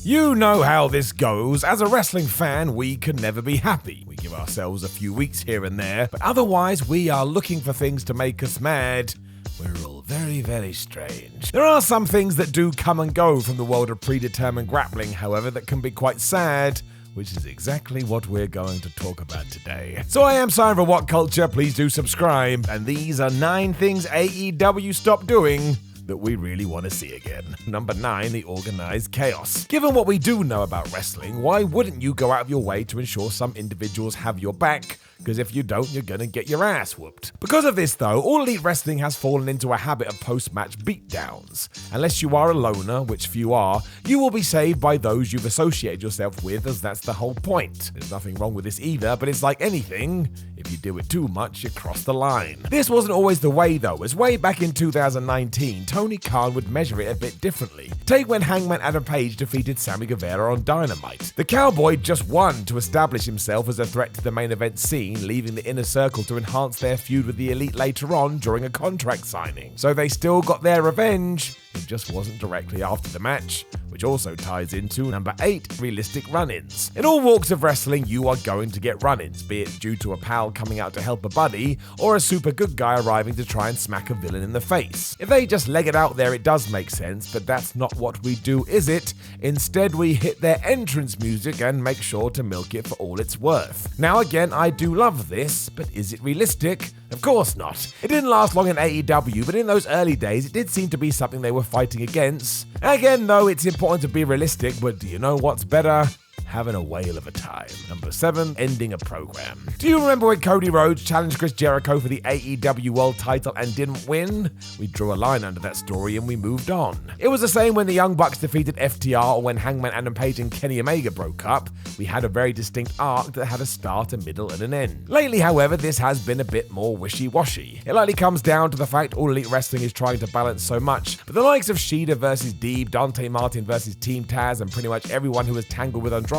You know how this goes. As a wrestling fan, we can never be happy. We give ourselves a few weeks here and there, but otherwise we are looking for things to make us mad. We're all very, very strange. There are some things that do come and go from the world of predetermined grappling, however, that can be quite sad, which is exactly what we're going to talk about today. So I am Simon for What Culture, please do subscribe, and these are 9 things AEW stopped doing that we really want to see again. Number 9, the organized chaos. Given what we do know about wrestling, why wouldn't you go out of your way to ensure some individuals have your back? Because if you don't, you're going to get your ass whooped. Because of this though, All Elite Wrestling has fallen into a habit of post-match beatdowns. Unless you are a loner, which few are, you will be saved by those you've associated yourself with, as that's the whole point. There's nothing wrong with this either, but it's like anything, if you do it too much, you cross the line. This wasn't always the way though, as way back in 2019, Tony Khan would measure it a bit differently. Take when Hangman Adam Page defeated Sammy Guevara on Dynamite. The Cowboy just won to establish himself as a threat to the main event scene, leaving the Inner Circle to enhance their feud with the Elite later on during a contract signing. So they still got their revenge, it just wasn't directly after the match, which also ties into number 8, realistic run-ins. In all walks of wrestling, you are going to get run-ins, be it due to a pal coming out to help a buddy, or a super good guy arriving to try and smack a villain in the face. If they just leg it out there, it does make sense, but that's not what we do, is it? Instead, we hit their entrance music and make sure to milk it for all it's worth. Now again, I do love this, but is it realistic? Of course not. It didn't last long in AEW, but in those early days, it did seem to be something they were fighting against. Again, though, it's important to be realistic, but do you know what's better? Having a whale of a time. Number 7, ending a program. Do you remember when Cody Rhodes challenged Chris Jericho for the AEW World title and didn't win? We drew a line under that story and we moved on. It was the same when the Young Bucks defeated FTR or when Hangman Adam Page and Kenny Omega broke up. We had a very distinct arc that had a start, a middle, and an end. Lately, however, this has been a bit more wishy-washy. It likely comes down to the fact All Elite Wrestling is trying to balance so much, but the likes of Shida versus Deeb, Dante Martin versus Team Taz, and pretty much everyone who was tangled with Andrade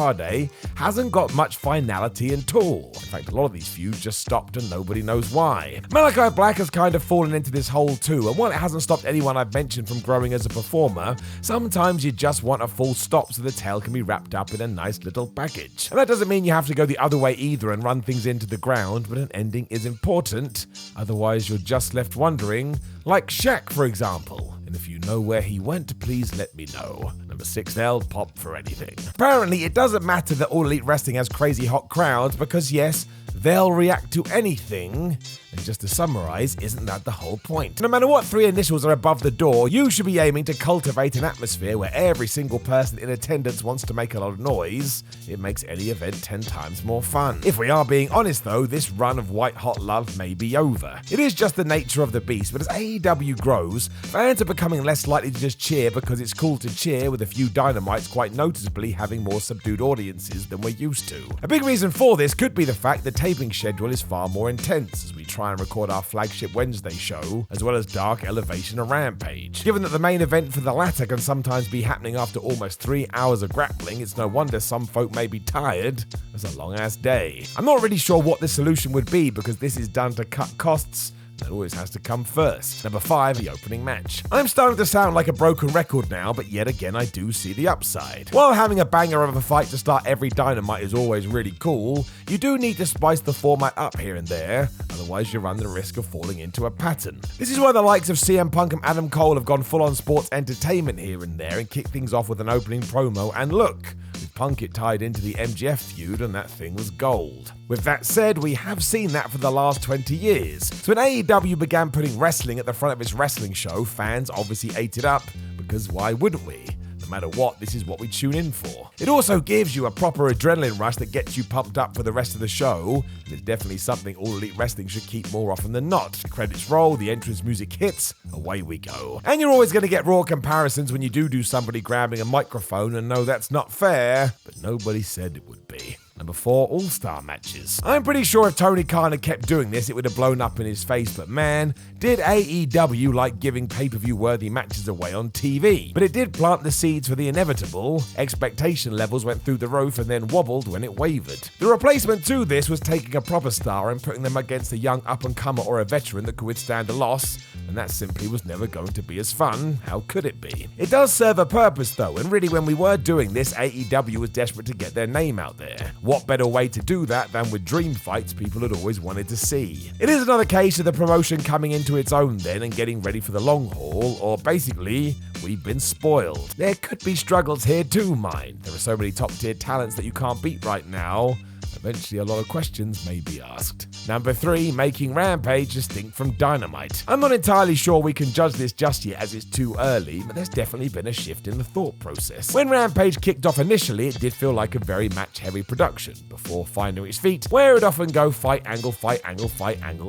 hasn't got much finality at all. In fact, a lot of these feuds just stopped and nobody knows why. Malachi Black has kind of fallen into this hole too, and while it hasn't stopped anyone I've mentioned from growing as a performer, sometimes you just want a full stop so the tale can be wrapped up in a nice little package. And that doesn't mean you have to go the other way either and run things into the ground, but an ending is important, otherwise you're just left wondering, like Shaq for example. And if you know where he went, please let me know. Number 6, Theyll Pop For Anything. Apparently, it doesn't matter that All Elite Wrestling has crazy hot crowds because yes, they'll react to anything. And just to summarize, isn't that the whole point? No matter what 3 initials are above the door, you should be aiming to cultivate an atmosphere where every single person in attendance wants to make a lot of noise. It makes any event 10 times more fun. If we are being honest though, this run of white hot love may be over. It is just the nature of the beast, but as AEW grows, fans are becoming less likely to just cheer because it's cool to cheer, with a few Dynamites quite noticeably having more subdued audiences than we're used to. A big reason for this could be the fact the taping schedule is far more intense as we try and record our flagship Wednesday show, as well as Dark Elevation and Rampage. Given that the main event for the latter can sometimes be happening after almost 3 hours of grappling, it's no wonder some folk may be tired. It's a long-ass day. I'm not really sure what the solution would be because this is done to cut costs. That always has to come first. Number 5, the opening match. I'm starting to sound like a broken record now, but yet again I do see the upside. While having a banger of a fight to start every Dynamite is always really cool, you do need to spice the format up here and there, otherwise you run the risk of falling into a pattern. This is why the likes of CM Punk and Adam Cole have gone full on sports entertainment here and there and kicked things off with an opening promo, and look, with Punk it tied into the MJF feud and that thing was gold. With that said, we have seen that for the last 20 years. So when AEW began putting wrestling at the front of its wrestling show, fans obviously ate it up, because why wouldn't we? No matter what, this is what we tune in for. It also gives you a proper adrenaline rush that gets you pumped up for the rest of the show, and it's definitely something All Elite Wrestling should keep more often than not. The credits roll, the entrance music hits, away we go. And you're always going to get raw comparisons when you do somebody grabbing a microphone, and no, that's not fair, but nobody said it would be. Number 4, AllStar Matches. I'm pretty sure if Tony Khan had kept doing this, it would have blown up in his face, but man, did AEW like giving pay-per-view worthy matches away on TV. But it did plant the seeds for the inevitable. Expectation levels went through the roof and then wobbled when it wavered. The replacement to this was taking a proper star and putting them against a young up-and-comer or a veteran that could withstand a loss, and that simply was never going to be as fun. How could it be? It does serve a purpose though, and really when we were doing this, AEW was desperate to get their name out there. What better way to do that than with dream fights people had always wanted to see? It is another case of the promotion coming into its own then and getting ready for the long haul, or basically, we've been spoiled. There could be struggles here too, mind. There are so many top-tier talents that you can't beat right now. Eventually, a lot of questions may be asked. Number 3, making Rampage distinct from Dynamite. I'm not entirely sure we can judge this just yet as it's too early, but there's definitely been a shift in the thought process. When Rampage kicked off initially, it did feel like a very match-heavy production, before finding its feet, where it would often go fight, angle,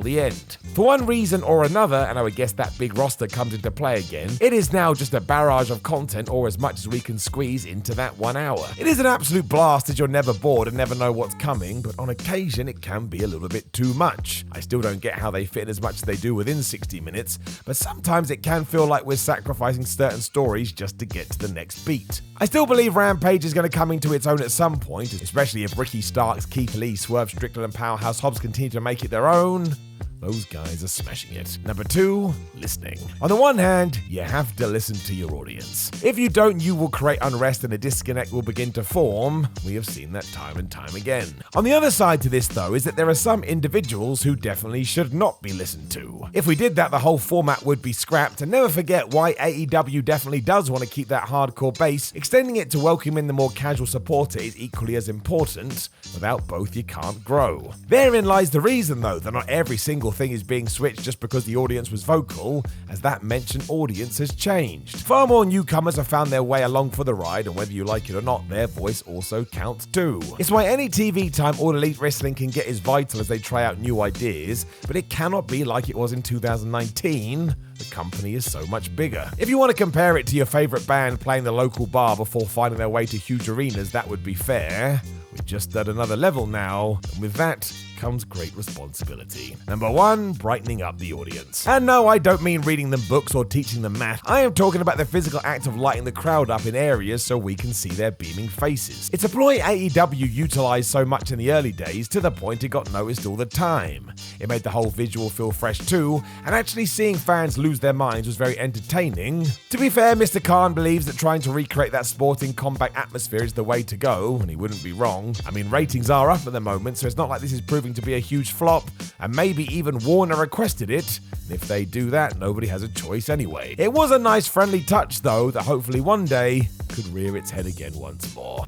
the end. For one reason or another, and I would guess that big roster comes into play again, it is now just a barrage of content or as much as we can squeeze into that 1 hour. It is an absolute blast as you're never bored and never know what's coming, but on occasion it can be a little bit too much. I still don't get how they fit in as much as they do within 60 minutes, but sometimes it can feel like we're sacrificing certain stories just to get to the next beat. I still believe Rampage is going to come into its own at some point, especially if Ricky Starks, Keith Lee, Swerve Strickland and Powerhouse Hobbs continue to make it their own. Those guys are smashing it. Number 2, listening. On the one hand, you have to listen to your audience. If you don't, you will create unrest and a disconnect will begin to form. We have seen that time and time again. On the other side to this, though, is that there are some individuals who definitely should not be listened to. If we did that, the whole format would be scrapped, and never forget why AEW definitely does want to keep that hardcore base. Extending it to welcome in the more casual supporter is equally as important. Without both, you can't grow. Therein lies the reason, though, that not every single thing is being switched just because the audience was vocal, as that mentioned audience has changed. Far more newcomers have found their way along for the ride, and whether you like it or not, their voice also counts too. It's why any TV time All Elite Wrestling can get is vital as they try out new ideas, but it cannot be like it was in 2019. The company is so much bigger. If you want to compare it to your favorite band playing the local bar before finding their way to huge arenas, that would be fair. We're just at another level now, and with that comes great responsibility. Number 1, brightening up the audience. And no, I don't mean reading them books or teaching them math. I am talking about the physical act of lighting the crowd up in areas so we can see their beaming faces. It's a ploy AEW utilized so much in the early days to the point it got noticed all the time. It made the whole visual feel fresh too, and actually seeing fans lose their minds was very entertaining. To be fair, Mr. Khan believes that trying to recreate that sporting combat atmosphere is the way to go, and he wouldn't be wrong. I mean, ratings are up at the moment, so it's not like this is proving to be a huge flop, and maybe even Warner requested it, and if they do that, nobody has a choice anyway. It was a nice friendly touch though that hopefully one day could rear its head again once more.